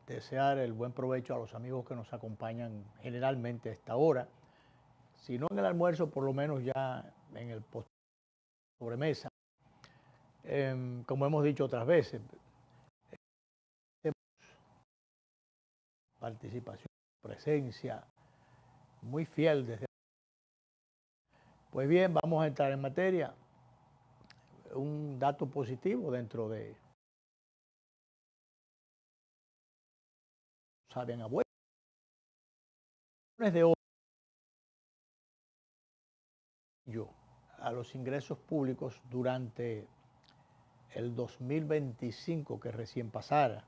desear el buen provecho a los amigos que nos acompañan generalmente a esta hora. Si no en el almuerzo, por lo menos ya en el sobremesa. Como hemos dicho otras veces, participación, presencia, muy fiel desde... Pues bien, vamos a entrar en materia. Un dato positivo dentro de... Saben, abuelos. De hoy a los ingresos públicos durante el 2025 que recién pasara.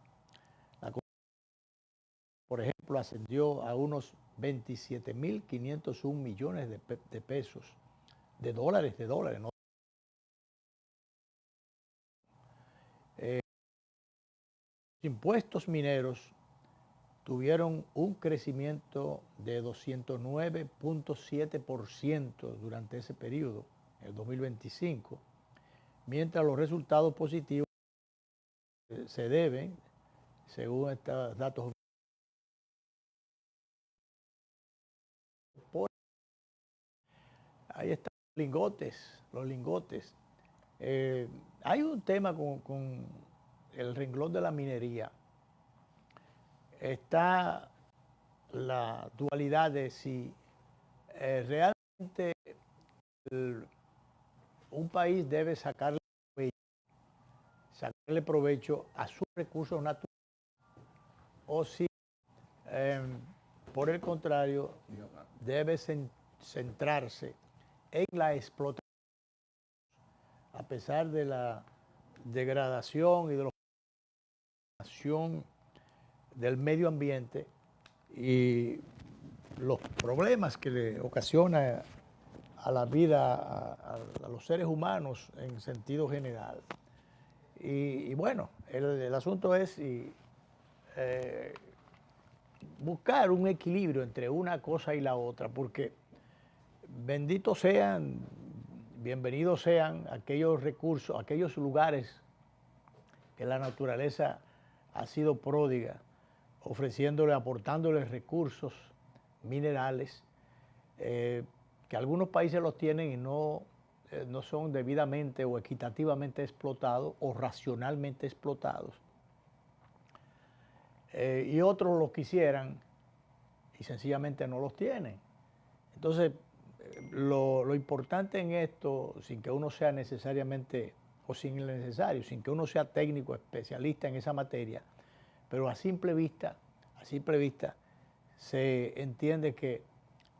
Por ejemplo, ascendió a unos 27.501 millones de pesos, de dólares, ¿no? Los impuestos mineros tuvieron un crecimiento de 209.7% durante ese periodo, el 2025, mientras los resultados positivos se deben, según estos datos, ahí están los lingotes. Hay un tema con el renglón de la minería. Está la dualidad de si realmente un país debe sacarle provecho a sus recursos naturales o si, por el contrario, debe centrarse en la explotación, a pesar de la degradación y de la degradación del medio ambiente y los problemas que le ocasiona a la vida, a los seres humanos en sentido general. Y bueno, el asunto es buscar un equilibrio entre una cosa y la otra, porque benditos sean, bienvenidos sean aquellos recursos, aquellos lugares que la naturaleza ha sido pródiga, ofreciéndole, aportándole recursos minerales que algunos países los tienen y no son debidamente o equitativamente explotados o racionalmente explotados. Y otros los quisieran y sencillamente no los tienen. Entonces, lo importante en esto, sin que uno sea necesariamente, o sin el necesario, sin que uno sea técnico, especialista en esa materia, pero a simple vista se entiende que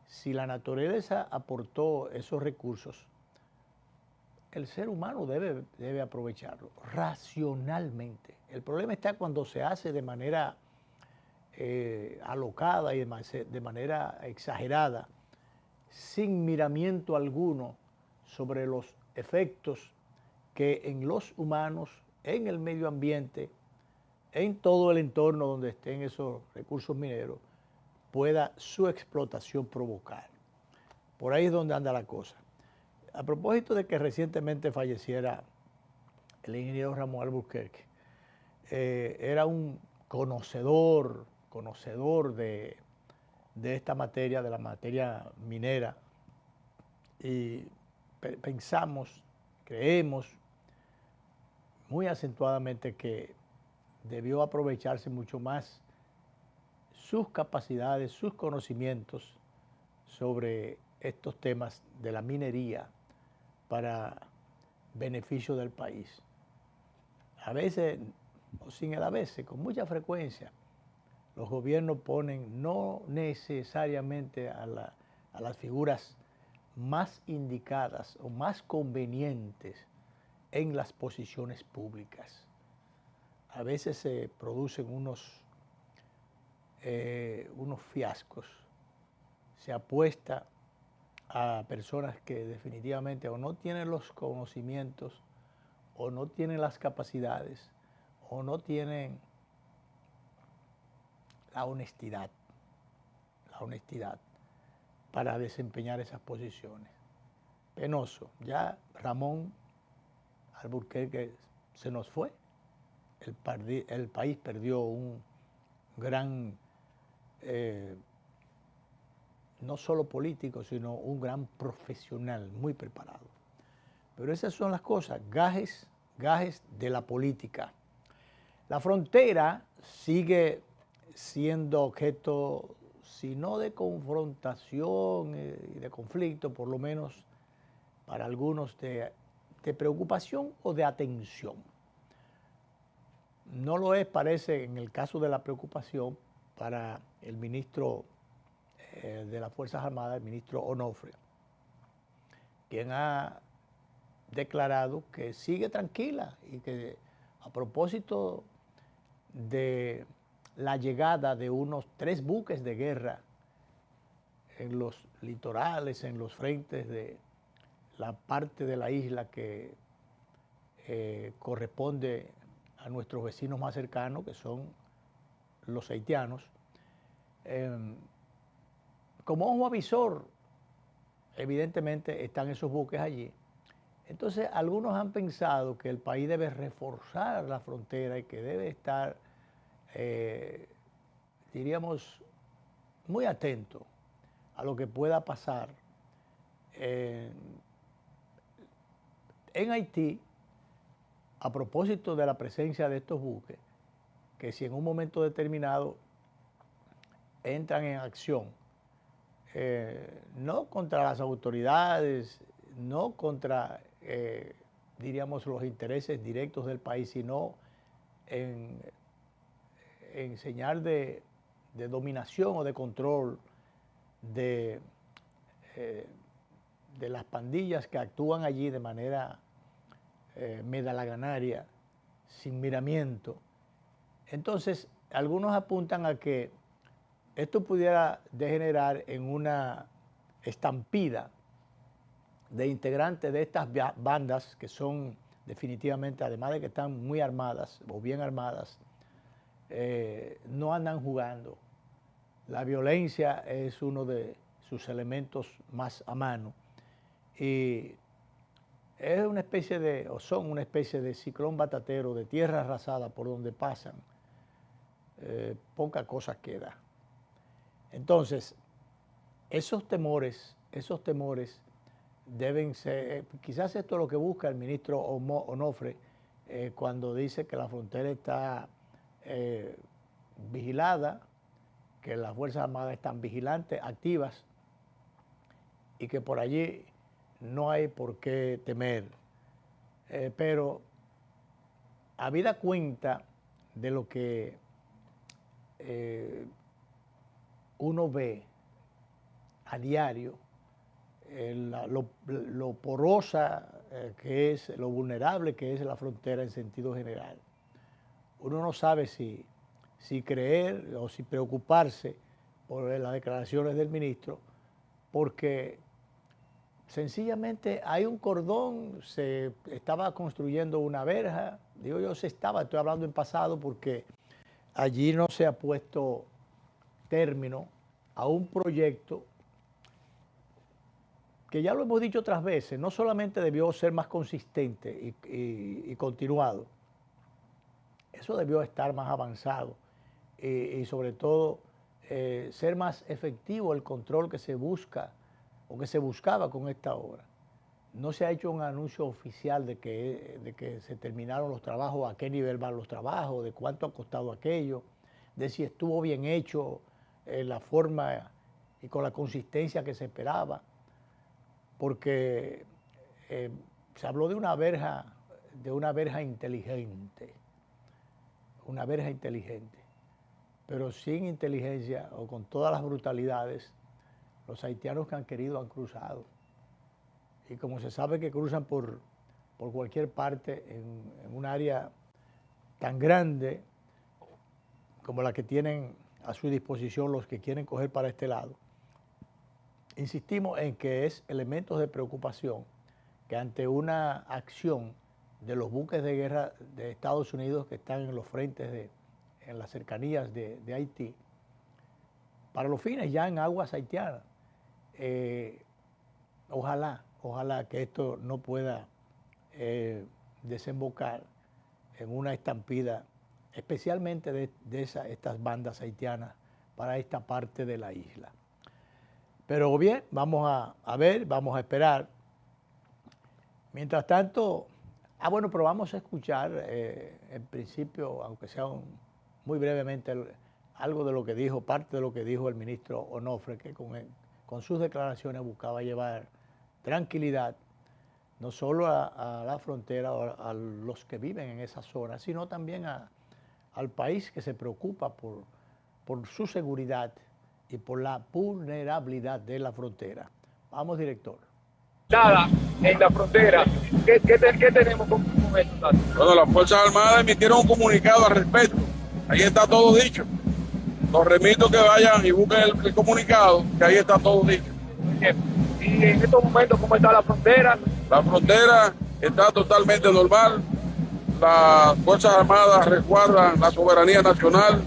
si la naturaleza aportó esos recursos, el ser humano debe aprovecharlo racionalmente. El problema está cuando se hace de manera alocada y de manera exagerada, sin miramiento alguno sobre los efectos que en los humanos, en el medio ambiente, en todo el entorno donde estén esos recursos mineros, pueda su explotación provocar. Por ahí es donde anda la cosa. A propósito de que recientemente falleciera el ingeniero Ramón Alburquerque, era un conocedor de esta materia, de la materia minera, y pensamos, creemos muy acentuadamente que debió aprovecharse mucho más sus capacidades, sus conocimientos sobre estos temas de la minería para beneficio del país. A veces, o sin el a veces, con mucha frecuencia, los gobiernos ponen no necesariamente a las figuras más indicadas o más convenientes en las posiciones públicas. A veces se producen unos fiascos. Se apuesta a personas que definitivamente o no tienen los conocimientos, o no tienen las capacidades, o no tienen la honestidad para desempeñar esas posiciones. Penoso. Ya Ramón Alburquerque se nos fue. El país perdió un gran, no solo político, sino un gran profesional, muy preparado. Pero esas son las cosas, gajes de la política. La frontera sigue siendo objeto, si no de confrontación y de conflicto, por lo menos para algunos de preocupación o de atención. No lo es, parece, en el caso de la preocupación para el ministro de las Fuerzas Armadas, el ministro Onofre, quien ha declarado que sigue tranquila y que a propósito de la llegada de unos 3 buques de guerra en los litorales, en los frentes de la parte de la isla que corresponde a nuestros vecinos más cercanos, que son los haitianos, como ojo avisor, evidentemente están esos buques allí. Entonces, algunos han pensado que el país debe reforzar la frontera y que debe estar, diríamos, muy atento a lo que pueda pasar en Haití, a propósito de la presencia de estos buques, que si en un momento determinado entran en acción, no contra las autoridades, no contra, diríamos, los intereses directos del país, sino en señal de dominación o de control de las pandillas que actúan allí de manera medalaganaria, sin miramiento. Entonces, algunos apuntan a que esto pudiera degenerar en una estampida de integrantes de estas bandas que son definitivamente, además de que están muy armadas o bien armadas, no andan jugando. La violencia es uno de sus elementos más a mano y es una especie de, o son una especie de ciclón batatero de tierra arrasada por donde pasan. Poca cosa queda. Entonces, esos temores deben ser, quizás esto es lo que busca el ministro Onofre cuando dice que la frontera está vigilada, que las Fuerzas Armadas están vigilantes, activas, y que por allí no hay por qué temer. Pero habida cuenta de lo que uno ve a diario, lo porosa que es, lo vulnerable que es la frontera en sentido general. Uno no sabe si creer o si preocuparse por las declaraciones del ministro, porque sencillamente hay un cordón, se estaba construyendo una verja, digo yo estoy hablando en pasado porque allí no se ha puesto término a un proyecto que ya lo hemos dicho otras veces, no solamente debió ser más consistente y continuado, eso debió estar más avanzado y sobre todo ser más efectivo el control que se busca o que se buscaba con esta obra. No se ha hecho un anuncio oficial de que se terminaron los trabajos, a qué nivel van los trabajos, de cuánto ha costado aquello, de si estuvo bien hecho, la forma y con la consistencia que se esperaba, porque se habló de una verja inteligente, pero sin inteligencia o con todas las brutalidades, los haitianos que han querido han cruzado. Y como se sabe que cruzan por cualquier parte en un área tan grande como la que tienen a su disposición los que quieren coger para este lado, insistimos en que es elementos de preocupación que ante una acción de los buques de guerra de Estados Unidos que están en los frentes, en las cercanías de Haití, para los fines ya en aguas haitianas, ojalá que esto no pueda desembocar en una estampida especialmente de estas bandas haitianas para esta parte de la isla. Pero bien, vamos a ver, vamos a esperar. Mientras tanto, bueno, pero vamos a escuchar en principio, aunque sea muy brevemente, algo de lo que dijo, parte de lo que dijo el ministro Onofre, que con sus declaraciones buscaba llevar tranquilidad no solo a la frontera, a los que viven en esa zona, sino también al país que se preocupa por su seguridad y por la vulnerabilidad de la frontera. Vamos, director. En la frontera, ¿qué tenemos con esto? Bueno, las Fuerzas Armadas emitieron un comunicado al respecto. Ahí está todo dicho. Los remito que vayan y busquen el comunicado, que ahí está todo dicho. Y en estos momentos, ¿cómo está la frontera? La frontera está totalmente normal. Las Fuerzas Armadas resguardan la soberanía nacional.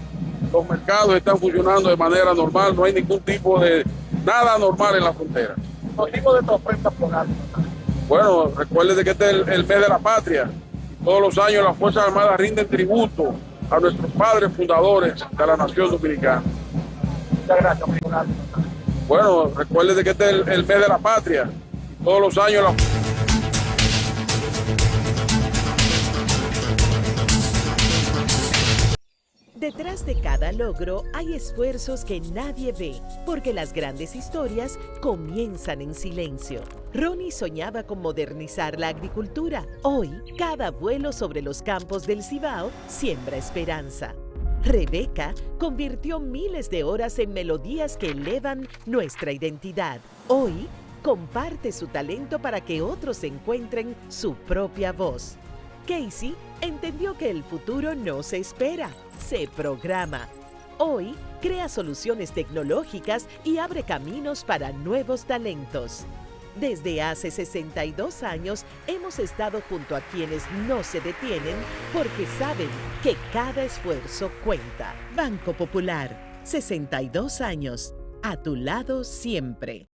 Los mercados están funcionando de manera normal. No hay ningún tipo de nada normal en la frontera. Motivo de tu ofrenda por algo. Bueno, recuerden que este es el mes de la patria. Todos los años las Fuerzas Armadas rinden tributo a nuestros padres fundadores de la nación dominicana. Muchas gracias por algo. Bueno, recuerden que este es el mes de la patria. Todos los años la... Detrás de cada logro hay esfuerzos que nadie ve, porque las grandes historias comienzan en silencio. Ronnie soñaba con modernizar la agricultura. Hoy, cada vuelo sobre los campos del Cibao siembra esperanza. Rebeca convirtió miles de horas en melodías que elevan nuestra identidad. Hoy, comparte su talento para que otros encuentren su propia voz. Casey entendió que el futuro no se espera, se programa. Hoy crea soluciones tecnológicas y abre caminos para nuevos talentos. Desde hace 62 años hemos estado junto a quienes no se detienen porque saben que cada esfuerzo cuenta. Banco Popular, 62 años, a tu lado siempre.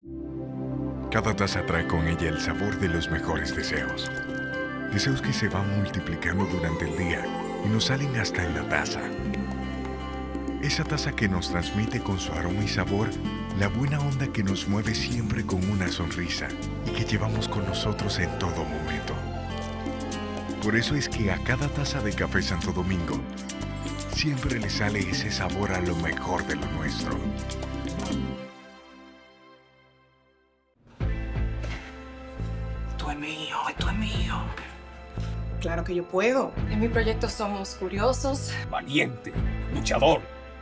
Cada taza trae con ella el sabor de los mejores deseos. Deseos que se van multiplicando durante el día y nos salen hasta en la taza. Esa taza que nos transmite con su aroma y sabor la buena onda que nos mueve siempre con una sonrisa y que llevamos con nosotros en todo momento. Por eso es que a cada taza de Café Santo Domingo siempre le sale ese sabor a lo mejor de lo nuestro. Esto es mío, esto es mío. Claro que yo puedo. En mi proyecto somos curiosos, Valiente, luchador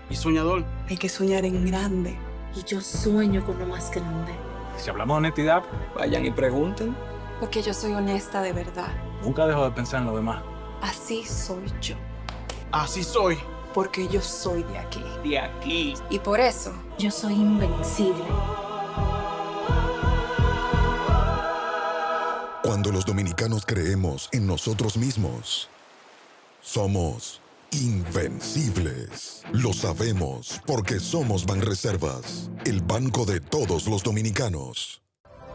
y soñador. hay que soñar en grande. Y yo sueño con lo más grande. Si hablamos de honestidad, vayan y pregunten. Porque yo soy honesta de verdad. Nunca dejo de pensar en lo demás. Así soy yo. Así soy. Porque yo soy de aquí. De aquí. Y por eso, Yo soy invencible. Cuando los dominicanos creemos en nosotros mismos, somos invencibles. Lo sabemos porque somos Banreservas, el banco de todos los dominicanos.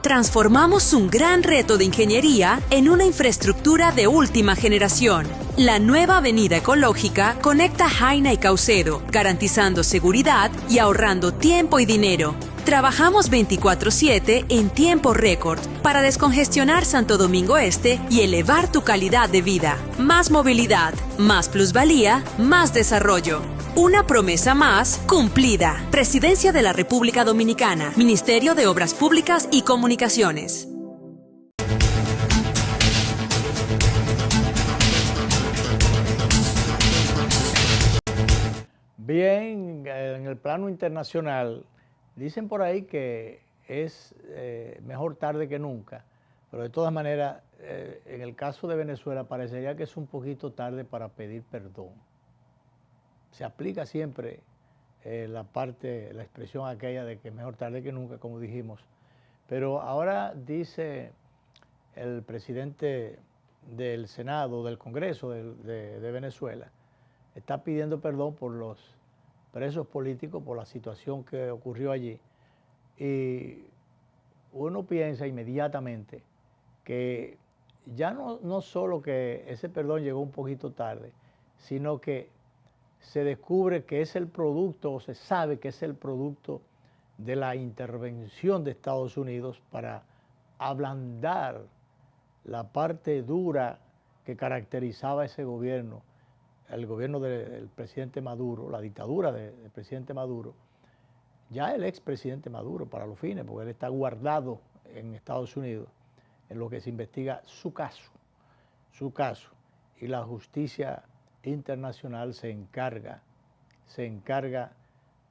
Transformamos un gran reto de ingeniería en una infraestructura de última generación. La nueva avenida ecológica conecta Jaina y Caucedo, garantizando seguridad y ahorrando tiempo y dinero. Trabajamos 24/7 en tiempo récord para descongestionar Santo Domingo Este y elevar tu calidad de vida. Más movilidad, más plusvalía, más desarrollo. Una promesa más cumplida. Presidencia de la República Dominicana, Ministerio de Obras Públicas y Comunicaciones. Bien, en el plano internacional, dicen por ahí que es mejor tarde que nunca, pero de todas maneras, en el caso de Venezuela parecería que es un poquito tarde para pedir perdón. Se aplica siempre la expresión aquella de que mejor tarde que nunca, como dijimos. Pero ahora dice el presidente del Senado, del Congreso de Venezuela, está pidiendo perdón por los presos políticos, por la situación que ocurrió allí. Y uno piensa inmediatamente que ya no solo que ese perdón llegó un poquito tarde, sino que se descubre que es el producto, o se sabe que es el producto de la intervención de Estados Unidos para ablandar la parte dura que caracterizaba ese gobierno, el gobierno del presidente Maduro, la dictadura del presidente Maduro, ya el expresidente Maduro para los fines, porque él está guardado en Estados Unidos, en lo que se investiga su caso, y la justicia internacional se encarga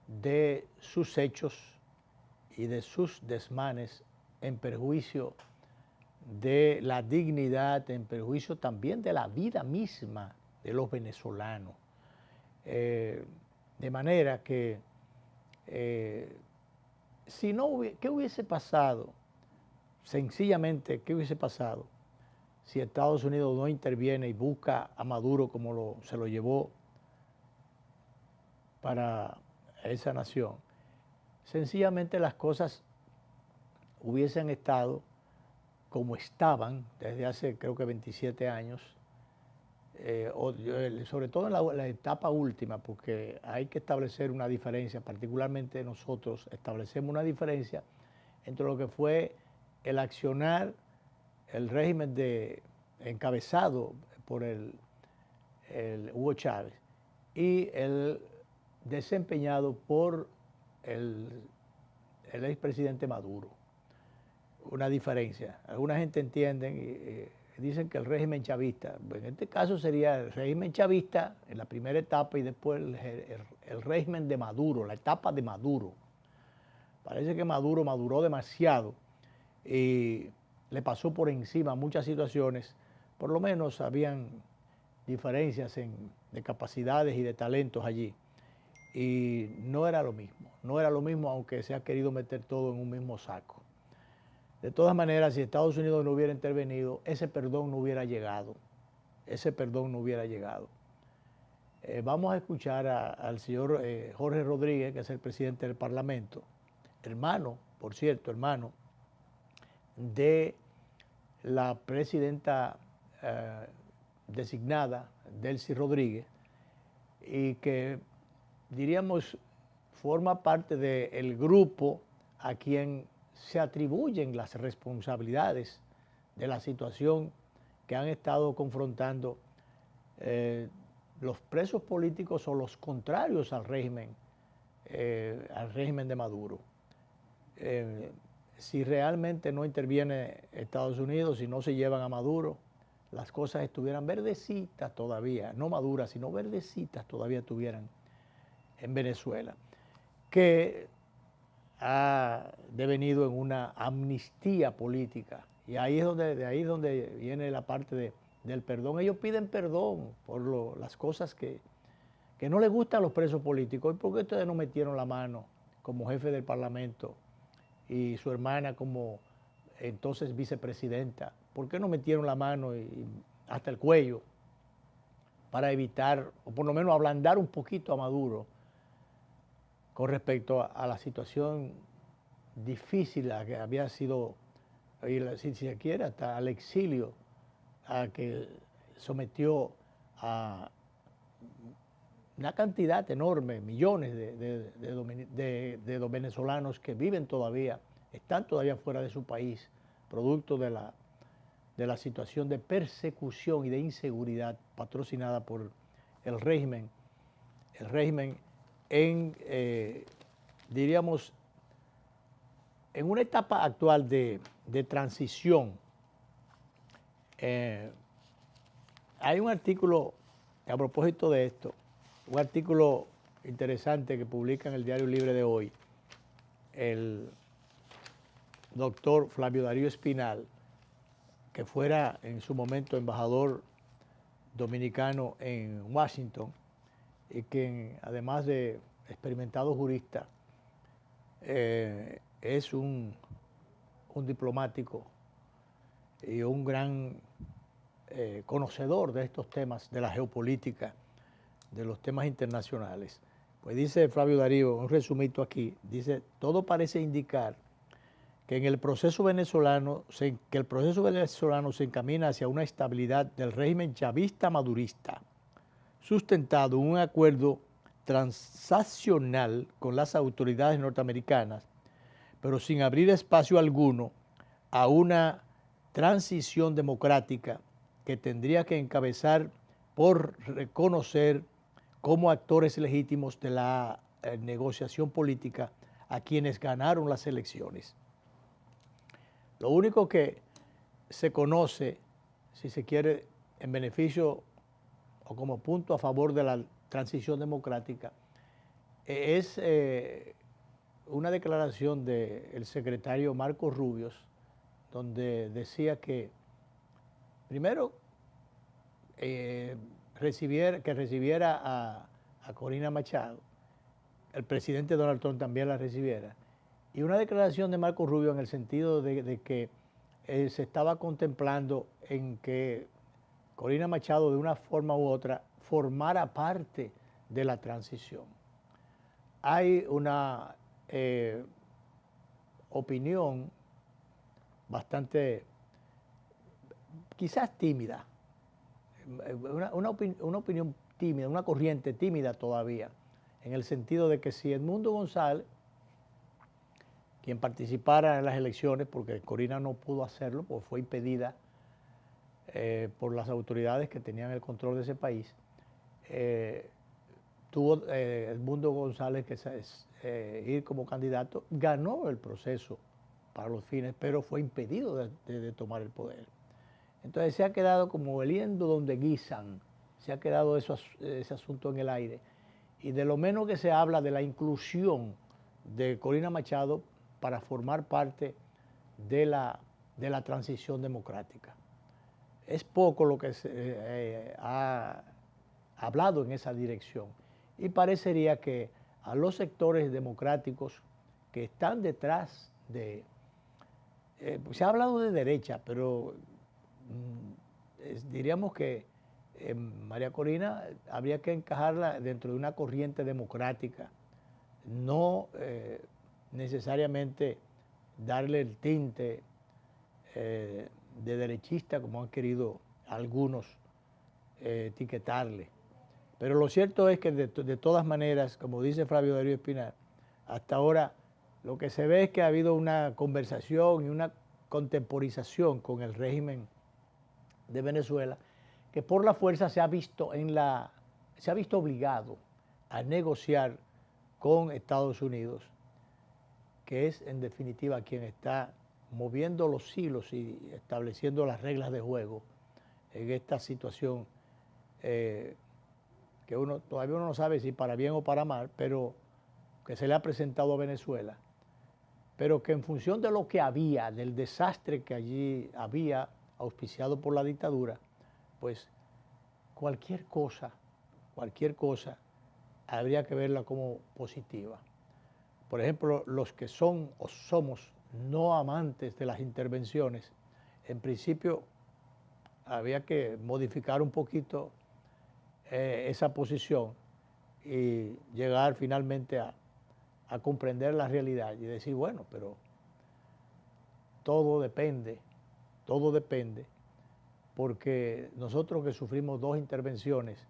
de sus hechos y de sus desmanes en perjuicio de la dignidad, en perjuicio también de la vida misma de los venezolanos. De manera que, si no, ¿qué hubiese pasado? Sencillamente, ¿qué hubiese pasado si Estados Unidos no interviene y busca a Maduro como se lo llevó para esa nación? Sencillamente las cosas hubiesen estado como estaban desde hace creo que 27 años, sobre todo en la etapa última, porque hay que establecer una diferencia, particularmente nosotros establecemos una diferencia entre lo que fue el accionar, el régimen encabezado por el Hugo Chávez y el desempeñado por el expresidente Maduro. Una diferencia. Alguna gente entiende y dicen que el régimen chavista, en este caso sería el régimen chavista en la primera etapa y después el régimen de Maduro, la etapa de Maduro. Parece que Maduro maduró demasiado y le pasó por encima muchas situaciones, por lo menos habían diferencias de capacidades y de talentos allí. Y no era lo mismo, aunque se ha querido meter todo en un mismo saco. De todas maneras, si Estados Unidos no hubiera intervenido, ese perdón no hubiera llegado. Vamos a escuchar al señor Jorge Rodríguez, que es el presidente del Parlamento, hermano de la presidenta designada, Delcy Rodríguez, y que, diríamos, forma parte del grupo a quien se atribuyen las responsabilidades de la situación que han estado confrontando los presos políticos o los contrarios al régimen de Maduro. Si realmente no interviene Estados Unidos y no se llevan a Maduro, las cosas estuvieran verdecitas todavía, no maduras, sino verdecitas todavía estuvieran en Venezuela, que ha devenido en una amnistía política. Y ahí es donde viene la parte del perdón. Ellos piden perdón por las cosas que no les gustan a los presos políticos. ¿Y por qué ustedes no metieron la mano como jefe del Parlamento y su hermana como entonces vicepresidenta? ¿Por qué no metieron la mano y hasta el cuello para evitar, o por lo menos ablandar un poquito a Maduro con respecto a la situación difícil a que había sido, si se quiere, hasta al exilio a que sometió a una cantidad enorme, millones de venezolanos que viven todavía, están todavía fuera de su país, producto de la situación de persecución y de inseguridad patrocinada por el régimen diríamos, en una etapa actual de transición. Hay un artículo, a propósito de esto, un artículo interesante que publica en el Diario Libre de hoy el doctor Flavio Darío Espinal, que fuera en su momento embajador dominicano en Washington, y que además de experimentado jurista, es un diplomático y un gran conocedor de estos temas, de la geopolítica, de los temas internacionales. Pues dice Flavio Darío, un resumito aquí, dice: todo parece indicar que el proceso venezolano se encamina hacia una estabilidad del régimen chavista madurista, sustentado en un acuerdo transaccional con las autoridades norteamericanas, pero sin abrir espacio alguno a una transición democrática que tendría que encabezar por reconocer como actores legítimos de la negociación política a quienes ganaron las elecciones. Lo único que se conoce, si se quiere, en beneficio o como punto a favor de la transición democrática, es una declaración del secretario Marco Rubios, donde decía que, primero, que recibiera a Corina Machado, el presidente Donald Trump también la recibiera, y una declaración de Marco Rubio en el sentido de que se estaba contemplando en que Corina Machado de una forma u otra formara parte de la transición. Hay una opinión bastante, quizás tímida, una opinión tímida, una corriente tímida todavía, en el sentido de que si Edmundo González, quien participara en las elecciones, porque Corina no pudo hacerlo, pues fue impedida por las autoridades que tenían el control de ese país, tuvo Edmundo González que ir como candidato, ganó el proceso para los fines, pero fue impedido de tomar el poder. Entonces se ha quedado como oliendo donde guisan, se ha quedado ese asunto en el aire. Y de lo menos que se habla de la inclusión de Corina Machado para formar parte de la transición democrática. Es poco lo que se ha hablado en esa dirección. Y parecería que a los sectores democráticos que están detrás de... se ha hablado de derecha, pero diríamos que María Corina habría que encajarla dentro de una corriente democrática, no necesariamente darle el tinte de derechista como han querido algunos etiquetarle. Pero lo cierto es que de todas maneras, como dice Flavio Darío Espinal, hasta ahora lo que se ve es que ha habido una conversación y una contemporización con el régimen de Venezuela, que por la fuerza se ha visto obligado a negociar con Estados Unidos, que es en definitiva quien está moviendo los hilos y estableciendo las reglas de juego en esta situación que todavía uno no sabe si para bien o para mal, pero que se le ha presentado a Venezuela, pero que en función de lo que había, del desastre que allí había auspiciado por la dictadura, pues cualquier cosa habría que verla como positiva. Por ejemplo, los que son o somos no amantes de las intervenciones, en principio había que modificar un poquito esa posición y llegar finalmente a comprender la realidad y decir, bueno, pero todo depende, porque nosotros que sufrimos 2 intervenciones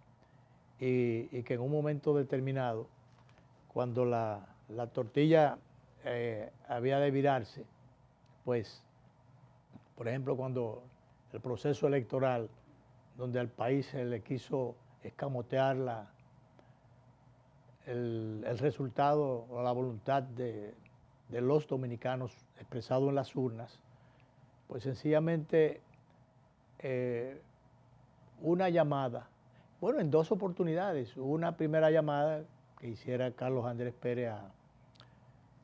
y que en un momento determinado, cuando la tortilla había de virarse, pues, por ejemplo, cuando el proceso electoral, donde al país se le quiso escamotear el resultado o la voluntad de los dominicanos expresado en las urnas, pues sencillamente una llamada, bueno, en 2 oportunidades, una primera llamada que hiciera Carlos Andrés Pérez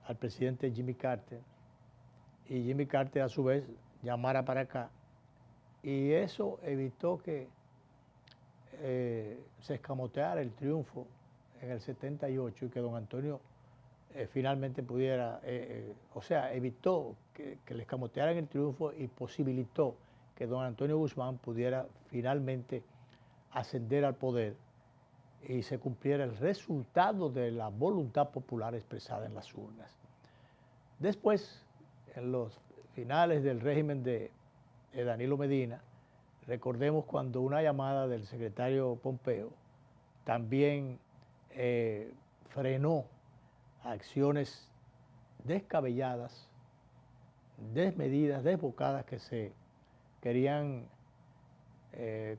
al presidente Jimmy Carter, y Jimmy Carter a su vez llamara para acá, y eso evitó que se escamoteara el triunfo en el 78 y que don Antonio finalmente pudiera, o sea, evitó que le escamotearan el triunfo y posibilitó que don Antonio Guzmán pudiera finalmente ascender al poder y se cumpliera el resultado de la voluntad popular expresada en las urnas. Después, en los finales del régimen de Danilo Medina, recordemos cuando una llamada del secretario Pompeo también frenó acciones descabelladas, desmedidas, desbocadas que se querían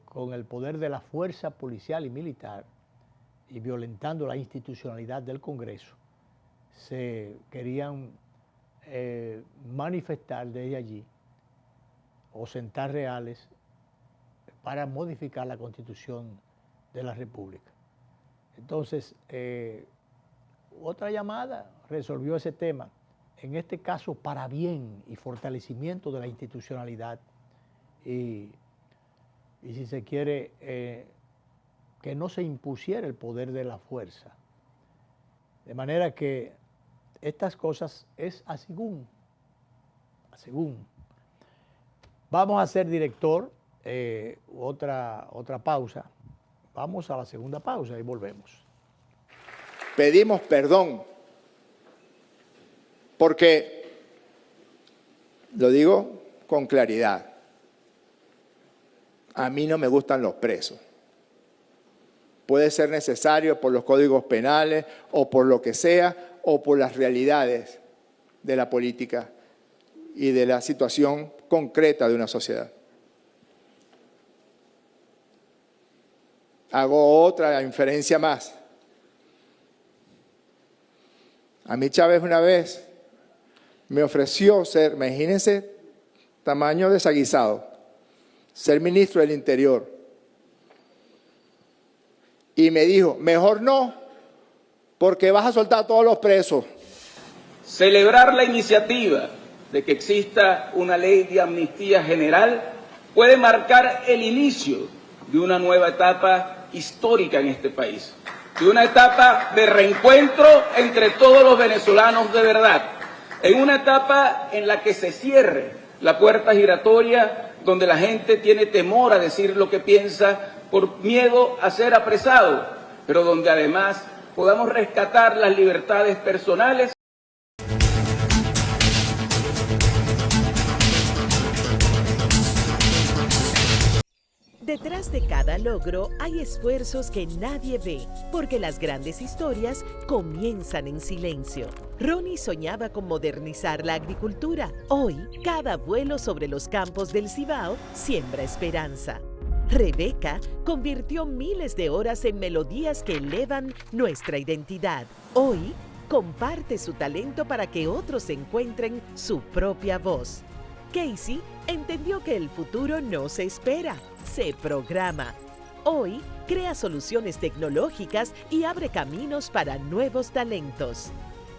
con el poder de la fuerza policial y militar y violentando la institucionalidad del Congreso, se querían manifestar desde allí o sentar reales para modificar la Constitución de la República. Entonces, otra llamada resolvió ese tema, en este caso para bien y fortalecimiento de la institucionalidad y si se quiere, que no se impusiera el poder de la fuerza. De manera que estas cosas es a según. Vamos a hacer, director, otra pausa. Vamos a la segunda pausa y volvemos. Pedimos perdón porque, lo digo con claridad, a mí no me gustan los presos. Puede ser necesario por los códigos penales o por lo que sea, o por las realidades de la política y de la situación concreta de una sociedad. Hago otra inferencia más. A mí Chávez una vez me ofreció ser, imagínense, tamaño desaguisado, ser ministro del Interior. Y me dijo, mejor no, porque vas a soltar a todos los presos. Celebrar la iniciativa de que exista una ley de amnistía general puede marcar el inicio de una nueva etapa histórica en este país, de una etapa de reencuentro entre todos los venezolanos de verdad, en una etapa en la que se cierre la puerta giratoria donde la gente tiene temor a decir lo que piensa por miedo a ser apresado, pero donde además podamos rescatar las libertades personales. Detrás de cada logro hay esfuerzos que nadie ve, porque las grandes historias comienzan en silencio. Ronnie soñaba con modernizar la agricultura. Hoy, cada vuelo sobre los campos del Cibao siembra esperanza. Rebeca convirtió miles de horas en melodías que elevan nuestra identidad. Hoy, comparte su talento para que otros encuentren su propia voz. Casey entendió que el futuro no se espera, se programa. Hoy, crea soluciones tecnológicas y abre caminos para nuevos talentos.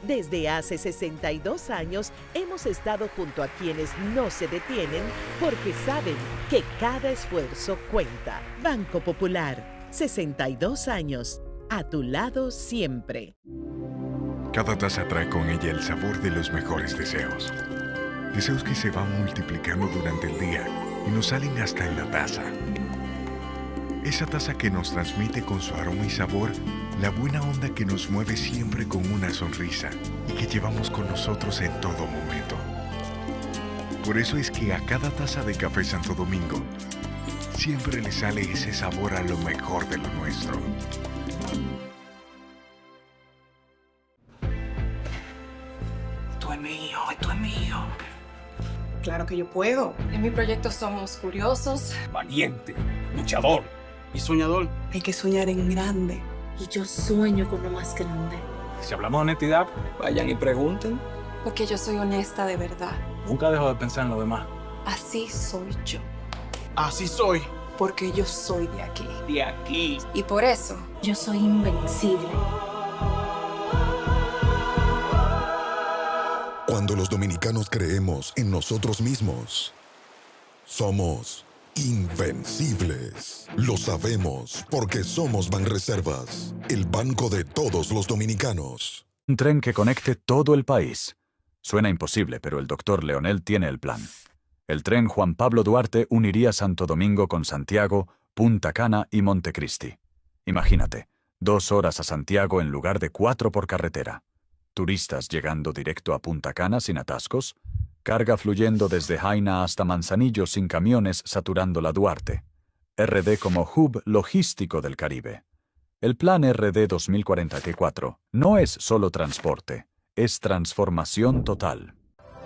Desde hace 62 años hemos estado junto a quienes no se detienen porque saben que cada esfuerzo cuenta. Banco Popular, 62 años, a tu lado siempre. Cada taza trae con ella el sabor de los mejores deseos. Deseos que se van multiplicando durante el día y nos salen hasta en la taza. Esa taza que nos transmite con su aroma y sabor la buena onda que nos mueve siempre con una sonrisa y que llevamos con nosotros en todo momento. Por eso es que a cada taza de Café Santo Domingo siempre le sale ese sabor a lo mejor de lo nuestro. Esto es mío, esto es mío. Claro que yo puedo. En mi proyecto somos curiosos. Valiente, luchador y soñador. Hay que soñar en grande. Y yo sueño con lo más grande. Si hablamos de honestidad, vayan y pregunten. Porque yo soy honesta de verdad. Nunca dejo de pensar en lo demás. Así soy yo. Así soy. Porque yo soy de aquí. De aquí. Y por eso, Yo soy invencible. Cuando los dominicanos creemos en nosotros mismos, somos invencibles. Lo sabemos porque somos Banreservas, el banco de todos los dominicanos. Un tren que conecte todo el país. Suena imposible, pero el doctor Leonel tiene el plan. El tren Juan Pablo Duarte uniría Santo Domingo con Santiago, Punta Cana y Montecristi. Imagínate, 2 horas a Santiago en lugar de 4 por carretera. Turistas llegando directo a Punta Cana sin atascos. Carga fluyendo desde Jaina hasta Manzanillo sin camiones saturando la Duarte. RD como hub logístico del Caribe. El Plan RD 2044 no es solo transporte, es transformación total.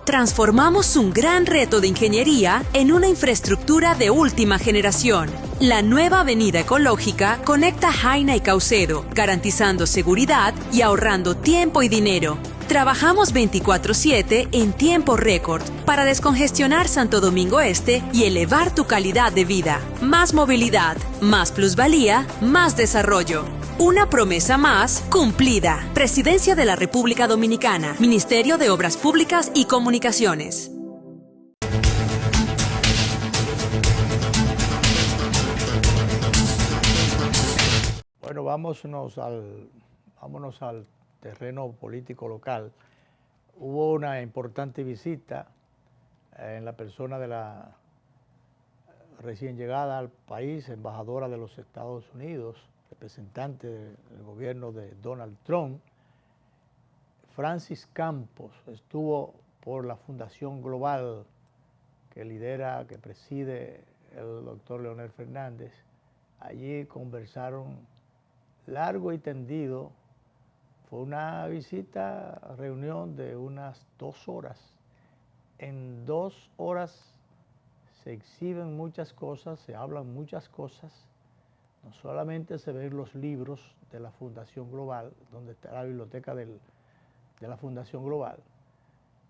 Transformamos un gran reto de ingeniería en una infraestructura de última generación. La nueva avenida ecológica conecta Jaina y Caucedo, garantizando seguridad y ahorrando tiempo y dinero. Trabajamos 24/7 en tiempo récord para descongestionar Santo Domingo Este y elevar tu calidad de vida. Más movilidad, más plusvalía, más desarrollo. Una promesa más cumplida. Presidencia de la República Dominicana, Ministerio de Obras Públicas y Comunicaciones. Bueno, vámonos al terreno político local. Hubo una importante visita en la persona de la recién llegada al país, embajadora de los Estados Unidos, representante del gobierno de Donald Trump. Francis Campos estuvo por la Fundación Global que preside el doctor Leonel Fernández. Allí conversaron largo y tendido. Fue una reunión de unas 2 horas. En 2 horas se exhiben muchas cosas, se hablan muchas cosas. No solamente se ven los libros de la Fundación Global, donde está la biblioteca de la Fundación Global.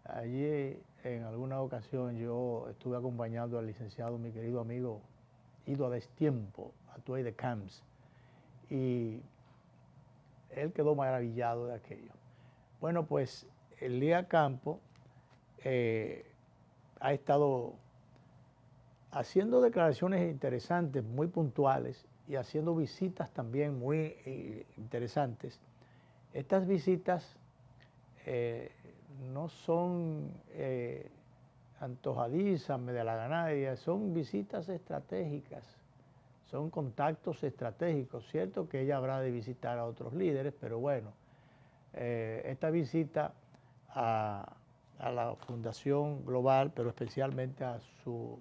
Allí, en alguna ocasión, yo estuve acompañando al licenciado, mi querido amigo Ido a Destiempo, Atuay de Camps, y él quedó maravillado de aquello. Bueno, pues Elías Campos ha estado haciendo declaraciones interesantes, muy puntuales, y haciendo visitas también muy interesantes. Estas visitas no son antojadizas, medialaganadas, son visitas estratégicas, son contactos estratégicos. Cierto que ella habrá de visitar a otros líderes, pero bueno, esta visita a la Fundación Global, pero especialmente a su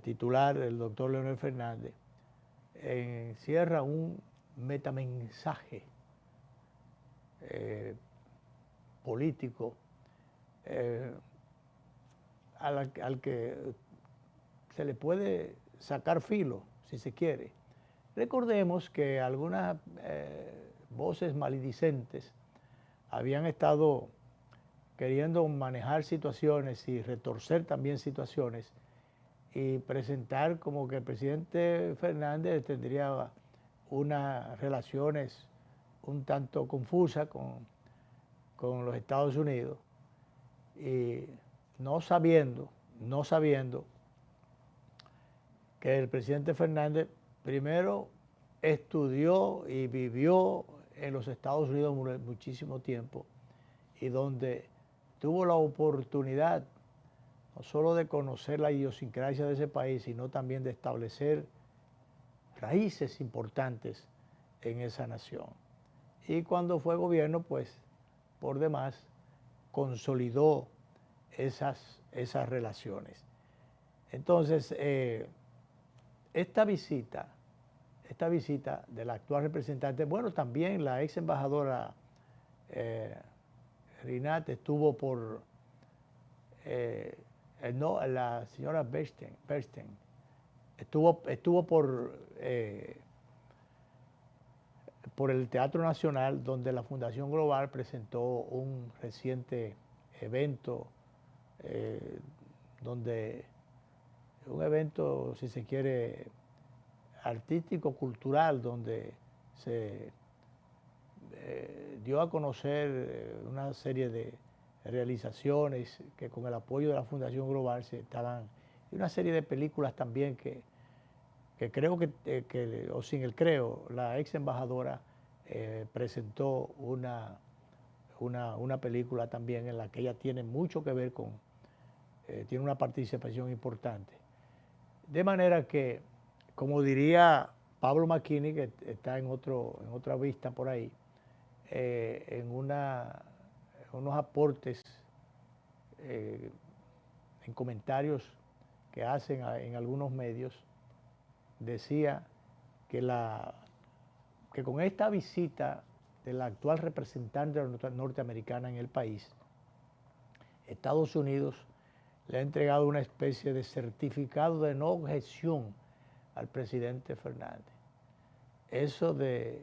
titular, el doctor Leonel Fernández, encierra un metamensaje político al que se le puede sacar filo, si se quiere. Recordemos que algunas voces maledicentes habían estado queriendo manejar situaciones y retorcer también situaciones y presentar como que el presidente Fernández tendría unas relaciones un tanto confusas con los Estados Unidos, y no sabiendo que el presidente Fernández primero estudió y vivió en los Estados Unidos muchísimo tiempo, y donde tuvo la oportunidad no solo de conocer la idiosincrasia de ese país, sino también de establecer raíces importantes en esa nación. Y cuando fue gobierno, pues, por demás, consolidó esas relaciones. Entonces, esta visita de la actual representante, bueno, también la ex embajadora Rinat estuvo por... no, la señora Bernstein estuvo por el Teatro Nacional, donde la Fundación Global presentó un reciente evento, un evento, si se quiere, artístico, cultural, donde se dio a conocer una serie de realizaciones que con el apoyo de la Fundación Global y una serie de películas también que creo o sin el creo, la ex embajadora presentó una película también en la que ella tiene mucho que ver tiene una participación importante. De manera que, como diría Pablo McKinney, que está en otra vista por ahí, en unos aportes, en comentarios que hacen en algunos medios, decía que la que con esta visita de la actual representante norteamericana en el país, Estados Unidos le ha entregado una especie de certificado de no objeción al presidente Fernández. Eso de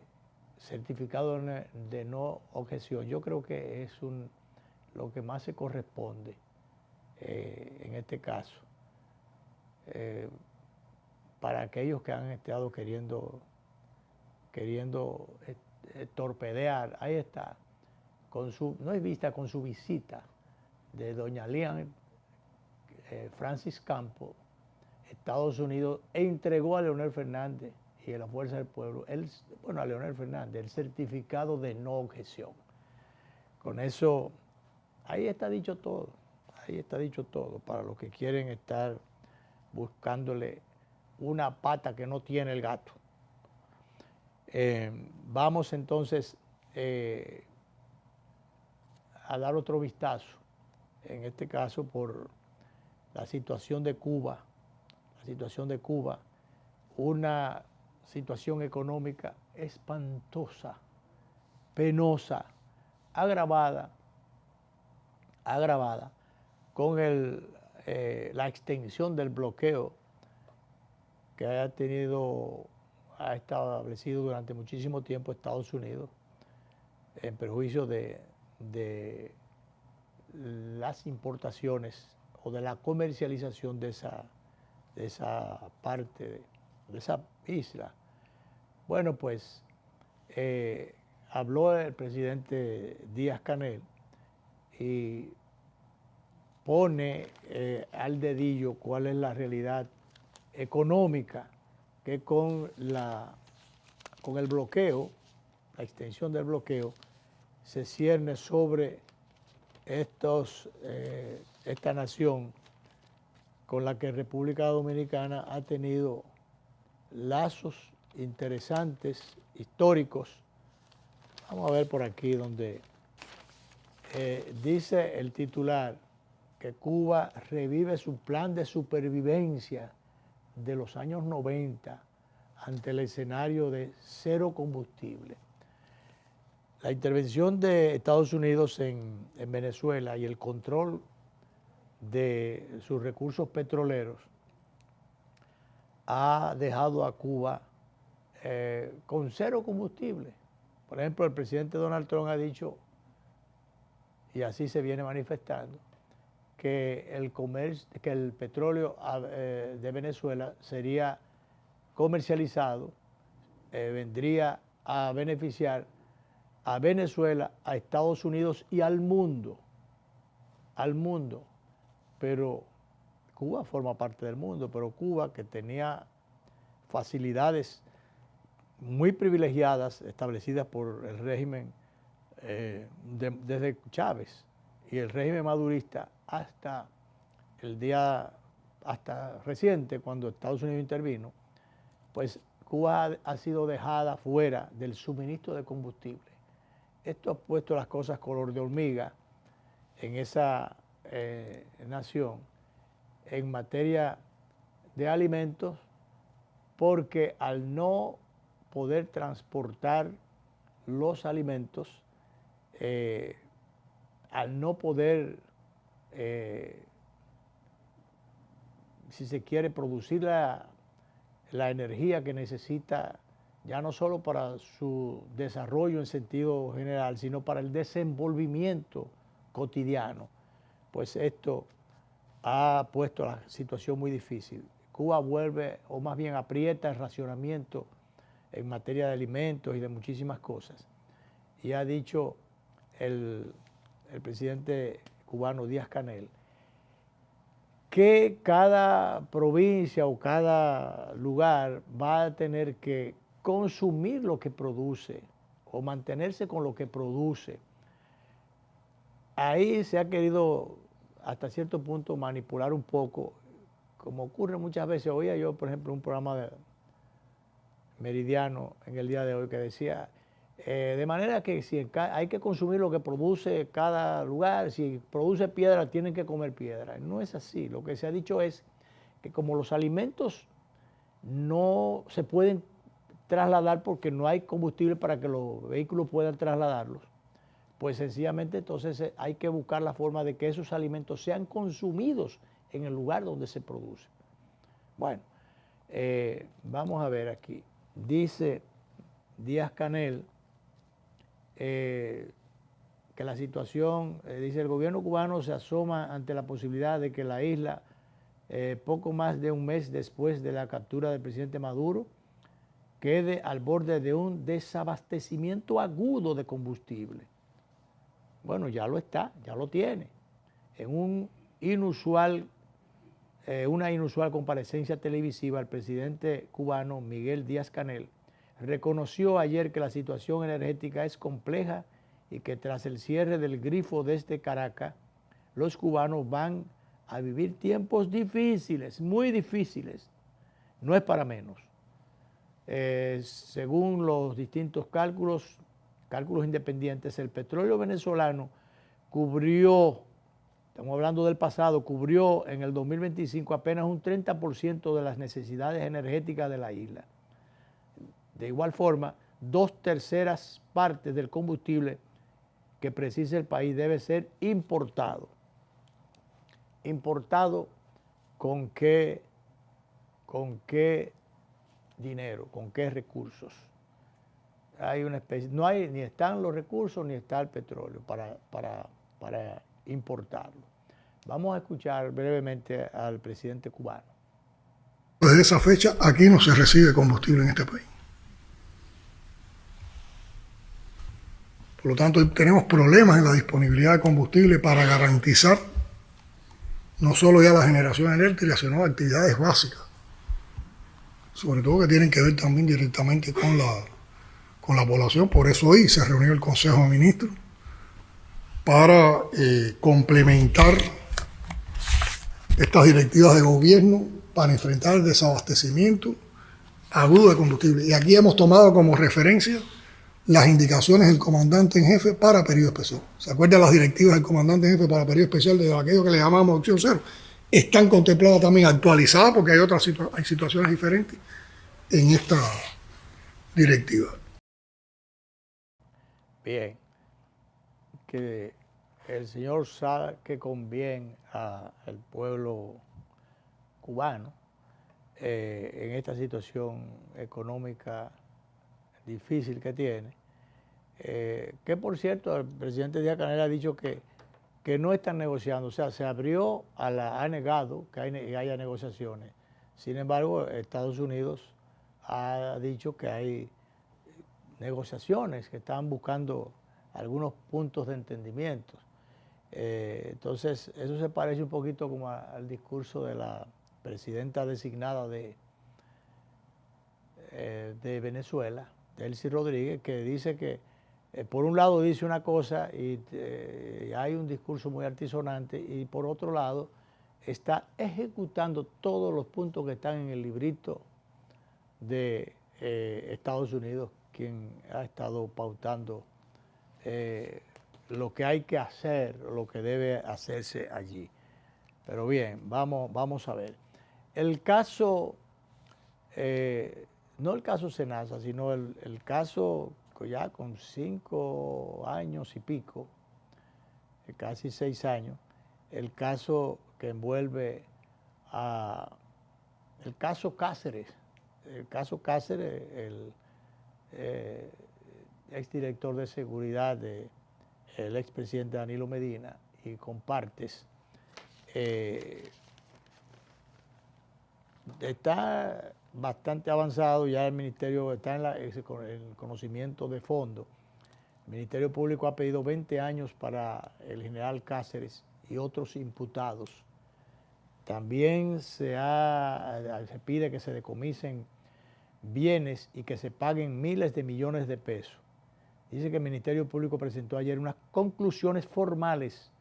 certificado de no objeción, yo creo que es lo que más se corresponde en este caso, para aquellos que han estado queriendo torpedear. Ahí está, no es vista, con su visita de doña Lian Francis Campos, Estados Unidos, entregó a Leonel Fernández y a la Fuerza del Pueblo, a Leonel Fernández, el certificado de no objeción. Con eso, ahí está dicho todo, para los que quieren estar buscándole una pata que no tiene el gato. Vamos entonces a dar otro vistazo, en este caso por la situación de Cuba, una situación económica espantosa, penosa, agravada con la extensión del bloqueo que ha establecido durante muchísimo tiempo Estados Unidos en perjuicio de las importaciones o de la comercialización de esa parte, de esa isla. Bueno, pues habló el presidente Díaz-Canel y pone al dedillo cuál es la realidad económica que con el bloqueo, la extensión del bloqueo, se cierne sobre esta nación con la que República Dominicana ha tenido lazos interesantes, históricos. Vamos a ver por aquí donde dice el titular que Cuba revive su plan de supervivencia de los años 90 ante el escenario de cero combustible. La intervención de Estados Unidos en Venezuela y el control de sus recursos petroleros ha dejado a Cuba con cero combustible. Por ejemplo, el presidente Donald Trump ha dicho, y así se viene manifestando, que el petróleo de Venezuela sería comercializado, vendría a beneficiar a Venezuela, a Estados Unidos y al mundo. Pero Cuba forma parte del mundo, pero Cuba, que tenía facilidades muy privilegiadas establecidas por el régimen desde Chávez y el régimen madurista hasta reciente, cuando Estados Unidos intervino, pues Cuba ha sido dejada fuera del suministro de combustible. Esto ha puesto las cosas color de hormiga en esa nación en materia de alimentos, porque al no poder transportar los alimentos, al no poder, si se quiere, producir la energía que necesita, ya no solo para su desarrollo en sentido general, sino para el desenvolvimiento cotidiano, pues esto ha puesto la situación muy difícil. Cuba vuelve, o más bien aprieta el racionamiento en materia de alimentos y de muchísimas cosas. Y ha dicho el presidente cubano Díaz-Canel que cada provincia o cada lugar va a tener que consumir lo que produce o mantenerse con lo que produce. Ahí se ha querido hasta cierto punto manipular un poco, como ocurre muchas veces. Oía yo, por ejemplo, un programa de Meridiano en el día de hoy que decía, de manera que si hay que consumir lo que produce cada lugar, si produce piedra, tienen que comer piedra. No es así. Lo que se ha dicho es que como los alimentos no se pueden trasladar porque no hay combustible para que los vehículos puedan trasladarlos, pues sencillamente entonces hay que buscar la forma de que esos alimentos sean consumidos en el lugar donde se produce. Bueno, vamos a ver aquí. Dice Díaz-Canel que la situación, dice, el gobierno cubano se asoma ante la posibilidad de que la isla, poco más de un mes después de la captura del presidente Maduro, quede al borde de un desabastecimiento agudo de combustible. Bueno, ya lo está, ya lo tiene. En una inusual comparecencia televisiva, el presidente cubano Miguel Díaz-Canel reconoció ayer que la situación energética es compleja y que tras el cierre del grifo desde Caracas, los cubanos van a vivir tiempos difíciles, muy difíciles. No es para menos. Según los distintos cálculos independientes, el petróleo venezolano cubrió, estamos hablando del pasado, cubrió en el 2025 apenas un 30% de las necesidades energéticas de la isla. De igual forma, 2/3 partes del combustible que precisa el país debe ser importado. ¿Importado con qué dinero, con qué recursos? Hay una especie, no hay, ni están los recursos ni está el petróleo para importarlo. Vamos a escuchar brevemente al presidente cubano. Desde esa fecha aquí no se recibe combustible en este país. Por lo tanto, tenemos problemas en la disponibilidad de combustible para garantizar no solo ya la generación eléctrica, sino actividades básicas, sobre todo que tienen que ver también directamente con la población. Por eso hoy se reunió el Consejo de Ministros para complementar estas directivas de gobierno para enfrentar el desabastecimiento agudo de combustible. Y aquí hemos tomado como referencia las indicaciones del comandante en jefe para periodo especial. ¿Se acuerdan las directivas del comandante en jefe para periodo especial de aquello que le llamamos opción cero? Están contempladas también, actualizadas, porque hay situaciones diferentes en esta directiva. Bien, que el señor saque con bien al pueblo cubano en esta situación económica difícil que tiene, que por cierto el presidente Díaz-Canel ha dicho que no están negociando, o sea, se abrió, ha negado que haya negociaciones. Sin embargo, Estados Unidos ha dicho que hay negociaciones, que están buscando algunos puntos de entendimiento. Entonces, eso se parece un poquito como al discurso de la presidenta designada de Venezuela, Delcy Rodríguez, que dice que por un lado dice una cosa y hay un discurso muy altisonante, y por otro lado está ejecutando todos los puntos que están en el librito de Estados Unidos, quien ha estado pautando lo que hay que hacer, lo que debe hacerse allí. Pero bien, vamos a ver. El caso, no el caso Senasa, sino el caso ya con 5 años y pico, casi 6 años, el caso que envuelve el caso Cáceres. El caso Cáceres, el exdirector de seguridad del expresidente Danilo Medina y compartes, está bastante avanzado, ya el ministerio está en el conocimiento de fondo. El Ministerio Público ha pedido 20 años para el general Cáceres y otros imputados. También se pide que se decomisen bienes y que se paguen miles de millones de pesos. Dice que el Ministerio Público presentó ayer unas conclusiones formales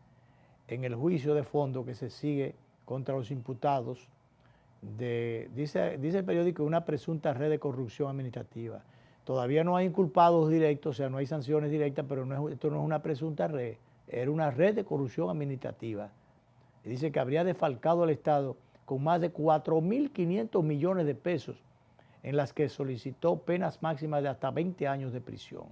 en el juicio de fondo que se sigue contra los imputados dice el periódico, una presunta red de corrupción administrativa. Todavía no hay inculpados directos, o sea, no hay sanciones directas, pero esto no es una presunta red, era una red de corrupción administrativa. Y dice que habría defalcado al Estado con más de 4.500 millones de pesos en las que solicitó penas máximas de hasta 20 años de prisión.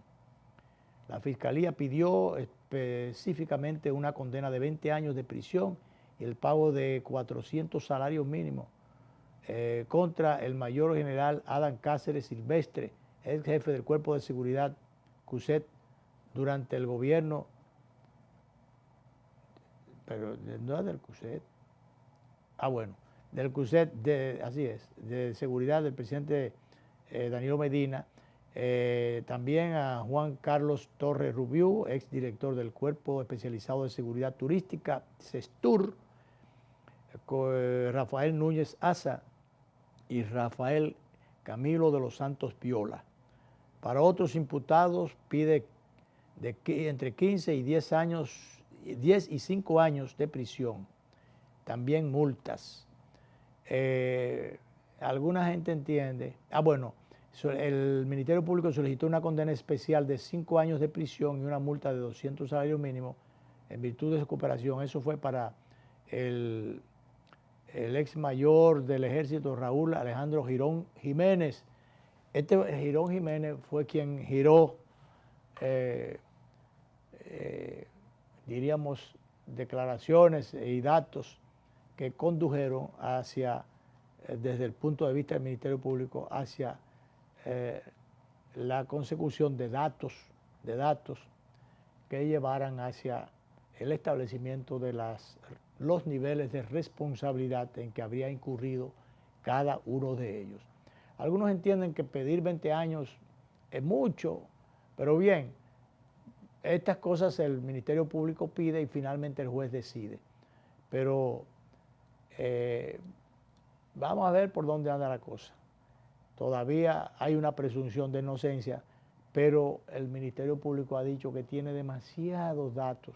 La Fiscalía pidió específicamente una condena de 20 años de prisión y el pago de 400 salarios mínimos contra el mayor general Adán Cáceres Silvestre, ex jefe del Cuerpo de Seguridad CUSET durante el gobierno, pero no es del CUSET, del CUSET, así es, de seguridad del presidente Danilo Medina. También a Juan Carlos Torres Rubiú, ex director del Cuerpo Especializado de Seguridad Turística, CESTUR, Rafael Núñez Asa y Rafael Camilo de los Santos Piola. Para otros imputados pide entre 15 y 10 y 5 años de prisión, también multas. Alguna gente entiende, el Ministerio Público solicitó una condena especial de 5 años de prisión y una multa de 200 salarios mínimos en virtud de su cooperación. Eso fue para el ex mayor del ejército, Raúl Alejandro Girón Jiménez. Este Girón Jiménez fue quien giró, diríamos, declaraciones y datos que condujeron hacia, desde el punto de vista del Ministerio Público, hacia la consecución de datos que llevaran hacia el establecimiento de los niveles de responsabilidad en que habría incurrido cada uno de ellos. Algunos entienden que pedir 20 años es mucho, pero bien, estas cosas el Ministerio Público pide y finalmente el juez decide. Pero vamos a ver por dónde anda la cosa. Todavía hay una presunción de inocencia, pero el Ministerio Público ha dicho que tiene demasiados datos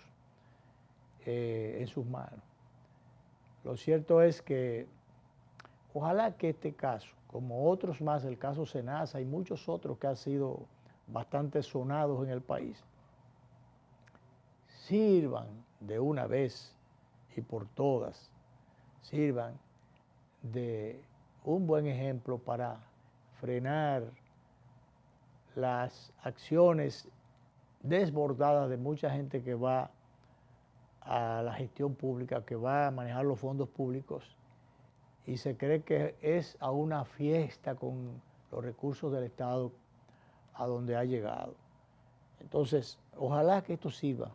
en sus manos. Lo cierto es que ojalá que este caso, como otros más, el caso Senasa y muchos otros que han sido bastante sonados en el país, sirvan de una vez y por todas, sirvan de un buen ejemplo para frenar las acciones desbordadas de mucha gente que va a la gestión pública, que va a manejar los fondos públicos y se cree que es a una fiesta con los recursos del Estado a donde ha llegado. Entonces, ojalá que esto sirva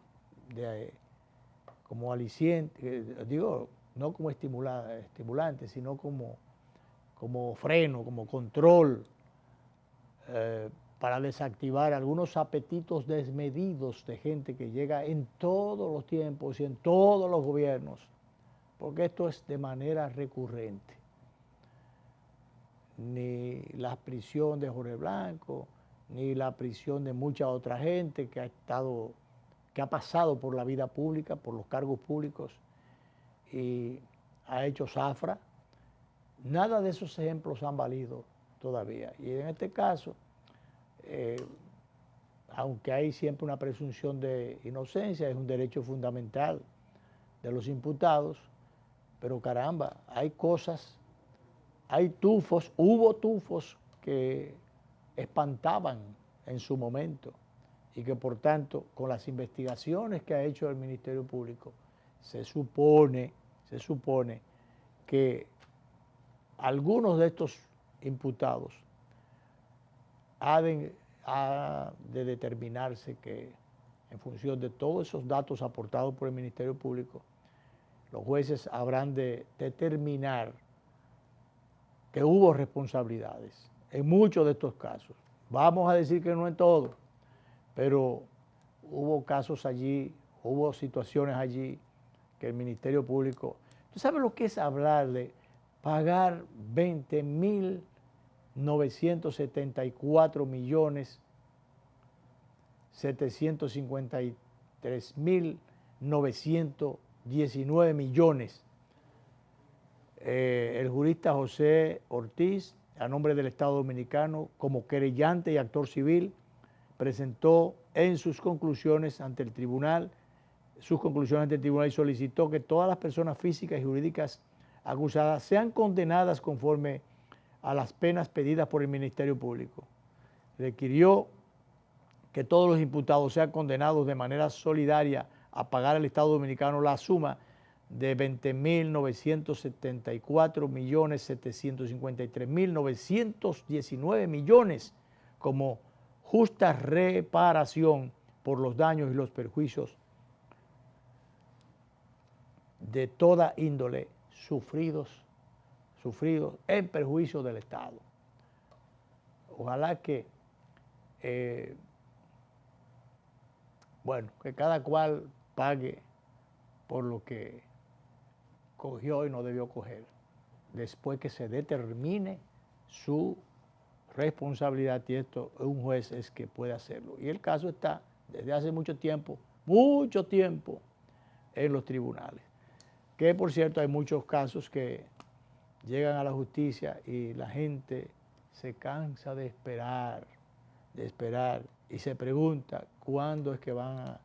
como aliciente, digo, no como estimulante, sino como freno, como control, para desactivar algunos apetitos desmedidos de gente que llega en todos los tiempos y en todos los gobiernos, porque esto es de manera recurrente. Ni la prisión de Jorge Blanco, ni la prisión de mucha otra gente que ha pasado por la vida pública, por los cargos públicos y ha hecho zafra. Nada de esos ejemplos han valido todavía. Y en este caso, aunque hay siempre una presunción de inocencia, es un derecho fundamental de los imputados, pero caramba, hay cosas, hubo tufos que espantaban en su momento y que por tanto con las investigaciones que ha hecho el Ministerio Público se supone que algunos de estos imputados ha de determinarse que en función de todos esos datos aportados por el Ministerio Público, los jueces habrán de determinar que hubo responsabilidades en muchos de estos casos. Vamos a decir que no en todos, pero hubo casos allí, hubo situaciones allí que el Ministerio Público... ¿Tú sabes lo que es hablar de pagar 20.974.753.919 millones? El jurista José Ortiz, a nombre del Estado Dominicano, como querellante y actor civil, presentó en sus conclusiones ante el tribunal y solicitó que todas las personas físicas y jurídicas acusadas sean condenadas conforme a las penas pedidas por el Ministerio Público. Requirió que todos los imputados sean condenados de manera solidaria a pagar al Estado Dominicano la suma de 20.974.753.919 millones como justa reparación por los daños y los perjuicios de toda índole sufridos en perjuicio del Estado. Ojalá que, que cada cual pague por lo que cogió y no debió coger, después que se determine su responsabilidad, y esto un juez es que puede hacerlo. Y el caso está desde hace mucho tiempo en los tribunales. Que por cierto hay muchos casos que llegan a la justicia y la gente se cansa de esperar y se pregunta cuándo es que van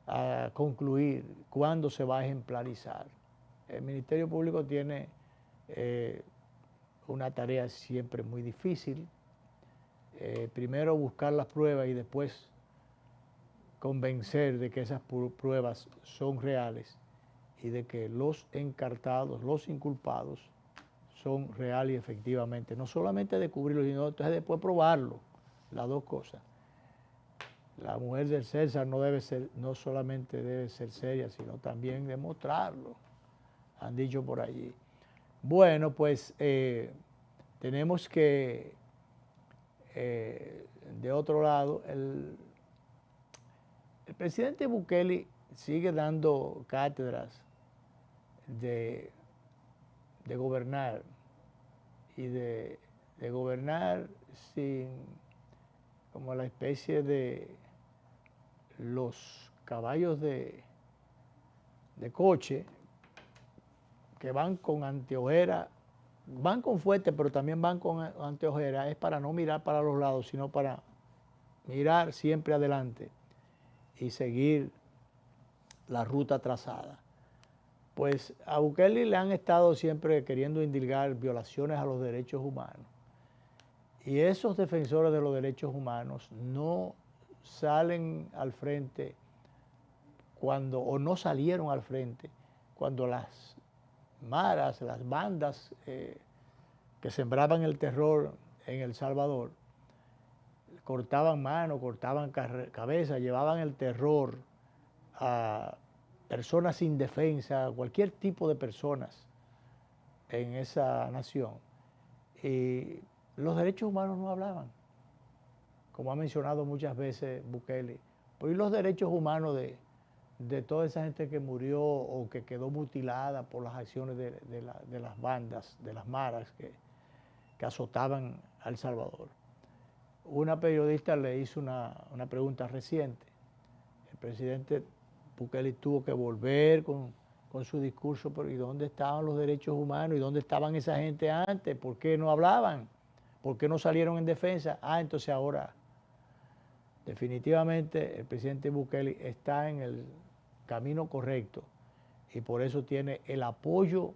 a concluir, cuándo se va a ejemplarizar. El Ministerio Público tiene una tarea siempre muy difícil. Primero buscar las pruebas y después convencer de que esas pruebas son reales y de que los encartados, los inculpados, son reales y efectivamente. No solamente descubrirlo, sino entonces después probarlo, las dos cosas. La mujer del César no solamente debe ser seria, sino también demostrarlo, han dicho por allí. Bueno, pues tenemos que, de otro lado, el presidente Bukele sigue dando cátedras de gobernar y de gobernar sin, como la especie de los caballos de coche que van con anteojera, van con fuerte, pero también van con anteojera, es para no mirar para los lados, sino para mirar siempre adelante y seguir la ruta trazada. Pues a Bukele le han estado siempre queriendo indilgar violaciones a los derechos humanos. Y esos defensores de los derechos humanos no salen al frente o no salieron al frente cuando las maras, las bandas que sembraban el terror en El Salvador, cortaban manos, cortaban cabezas, llevaban el terror a personas sin defensa, cualquier tipo de personas en esa nación. Y los derechos humanos no hablaban, como ha mencionado muchas veces Bukele. Pero ¿y los derechos humanos de toda esa gente que murió o que quedó mutilada por las acciones de las bandas, de las maras que azotaban a El Salvador? Una periodista le hizo una pregunta reciente. El presidente Bukele tuvo que volver con su discurso, pero ¿y dónde estaban los derechos humanos? ¿Y dónde estaban esa gente antes? ¿Por qué no hablaban? ¿Por qué no salieron en defensa? Entonces ahora, definitivamente, el presidente Bukele está en el camino correcto y por eso tiene el apoyo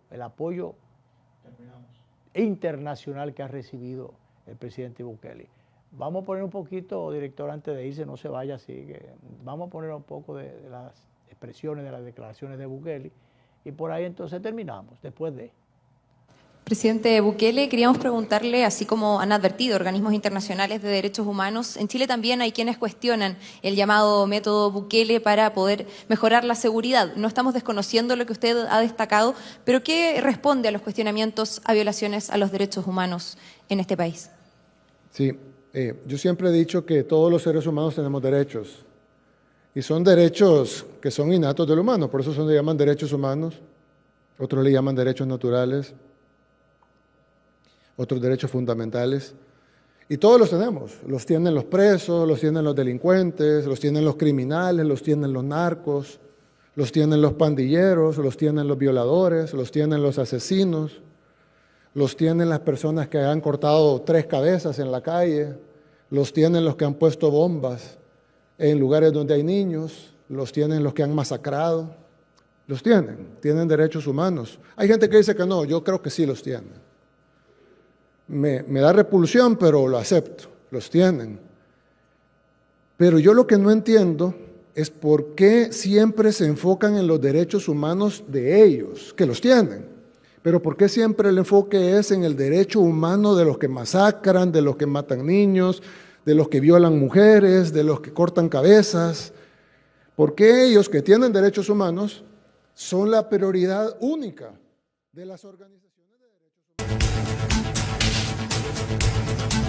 internacional que ha recibido el presidente Bukele. Vamos a poner un poquito, director, antes de irse, no se vaya así, que vamos a poner un poco de las expresiones, de las declaraciones de Bukele, y por ahí entonces terminamos, después de... Presidente Bukele, queríamos preguntarle, así como han advertido organismos internacionales de derechos humanos, en Chile también hay quienes cuestionan el llamado método Bukele para poder mejorar la seguridad. No estamos desconociendo lo que usted ha destacado, pero ¿qué responde a los cuestionamientos a violaciones a los derechos humanos en este país? Sí, yo siempre he dicho que todos los seres humanos tenemos derechos, y son derechos que son innatos del humano, por eso se llaman derechos humanos, otros le llaman derechos naturales, otros derechos fundamentales, y todos los tenemos. Los tienen los presos, los tienen los delincuentes, los tienen los criminales, los tienen los narcos, los tienen los pandilleros, los tienen los violadores, los tienen los asesinos, los tienen las personas que han cortado 3 cabezas en la calle, los tienen los que han puesto bombas en lugares donde hay niños, los tienen los que han masacrado, tienen derechos humanos. Hay gente que dice que no, yo creo que sí los tienen. me da repulsión, pero lo acepto, los tienen. Pero yo lo que no entiendo es por qué siempre se enfocan en los derechos humanos de ellos, que los tienen. Pero por qué siempre el enfoque es en el derecho humano de los que masacran, de los que matan niños, de los que violan mujeres, de los que cortan cabezas. ¿Por qué ellos que tienen derechos humanos son la prioridad única de las organizaciones de derechos humanos?